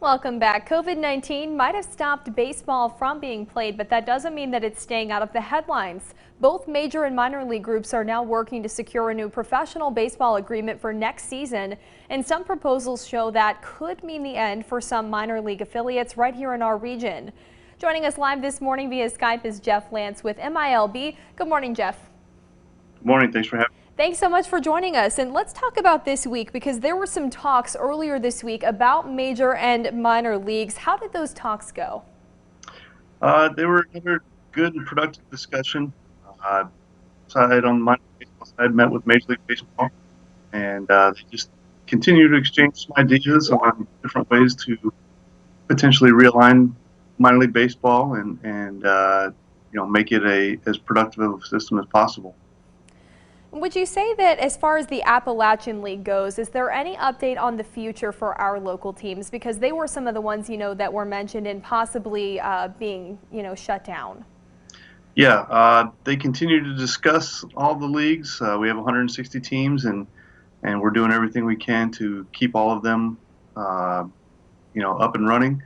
Welcome back. COVID-19 might have stopped baseball from being played, but that doesn't mean that it's staying out of the headlines. Both major and minor league groups are now working to secure a new professional baseball agreement for next season, and some proposals show that could mean the end for some minor league affiliates right here in our region. Joining us live this morning via Skype is Jeff Lance with MILB. Good morning, Jeff. Good morning. Thanks for having me. Thanks so much for joining us. And let's talk about this week, because there were some talks earlier this week about major and minor leagues. How did those talks go? They were another good and productive discussion. Side on the minor league baseball side met with Major League Baseball, and they just continue to exchange some ideas on different ways to potentially realign minor league baseball and make it as productive of a system as possible. Would you say that as far as the Appalachian League goes, is there any update on the future for our local teams? Because they were some of the ones, that were mentioned in possibly being, shut down. Yeah, they continue to discuss all the leagues. We have 160 teams, and we're doing everything we can to keep all of them, up and running.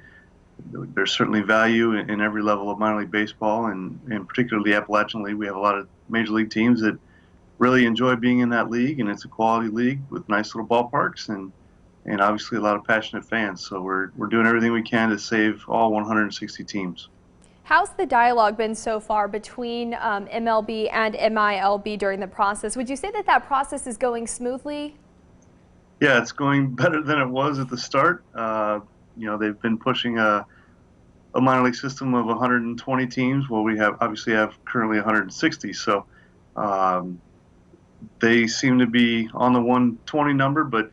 There's certainly value in every level of minor league baseball, and particularly the Appalachian League. We have a lot of major league teams that really enjoy being in that league, and it's a quality league with nice little ballparks and obviously a lot of passionate fans. So we're doing everything we can to save all 160 teams. How's the dialogue been so far between MLB and MILB during the process? Would you say that process is going smoothly? Yeah, it's going better than it was at the start. They've been pushing a minor league system of 120 teams. Well, we obviously have currently 160. So they seem to be on the 120 number, but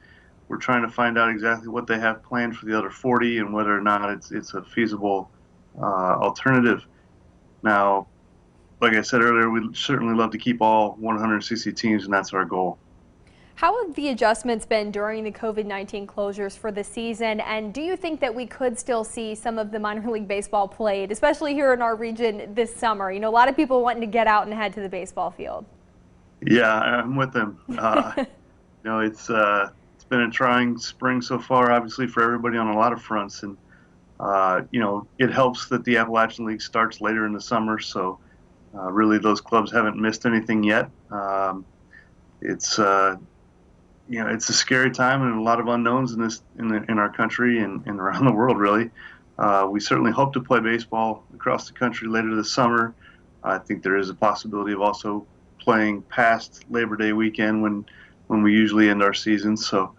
we're trying to find out exactly what they have planned for the other 40 and whether or not it's a feasible alternative. Now, like I said earlier, we'd certainly love to keep all 160 teams, and that's our goal. How have the adjustments been during the COVID-19 closures for the season, and do you think that we could still see some of the minor league baseball played, especially here in our region this summer? A lot of people wanting to get out and head to the baseball field. Yeah, I'm with them. It's been a trying spring so far, obviously, for everybody on a lot of fronts. And, it helps that the Appalachian League starts later in the summer. So really those clubs haven't missed anything yet. It's a scary time and a lot of unknowns in our country and around the world, really. We certainly hope to play baseball across the country later this summer. I think there is a possibility of also playing past Labor Day weekend when we usually end our season. So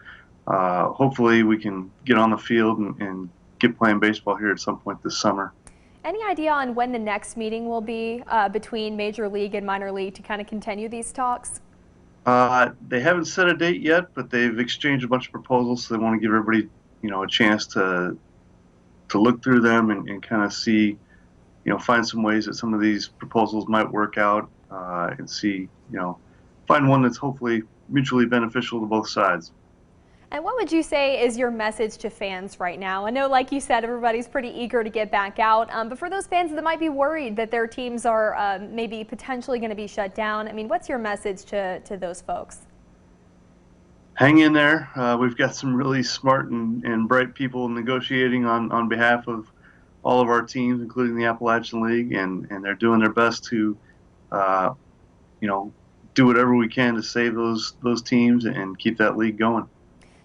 hopefully we can get on the field and get playing baseball here at some point this summer. Any idea on when the next meeting will be between Major League and Minor League to kind of continue these talks? They haven't set a date yet, but they've exchanged a bunch of proposals. So they want to give everybody, a chance to look through them and kind of see, find some ways that some of these proposals might work out. And see, find one that's hopefully mutually beneficial to both sides. And what would you say is your message to fans right now? I know, like you said, everybody's pretty eager to get back out, but for those fans that might be worried that their teams are maybe potentially going to be shut down, what's your message to those folks? Hang in there. We've got some really smart and bright people negotiating on behalf of all of our teams, including the Appalachian League, and they're doing their best to do whatever we can to save those teams and keep that league going.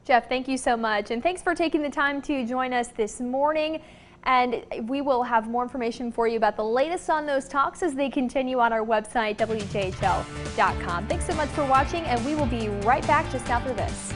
Jeff, thank you so much, and thanks for taking the time to join us this morning. And we will have more information for you about the latest on those talks as they continue on our website, WJHL.com. Thanks so much for watching, and we will be right back just after this.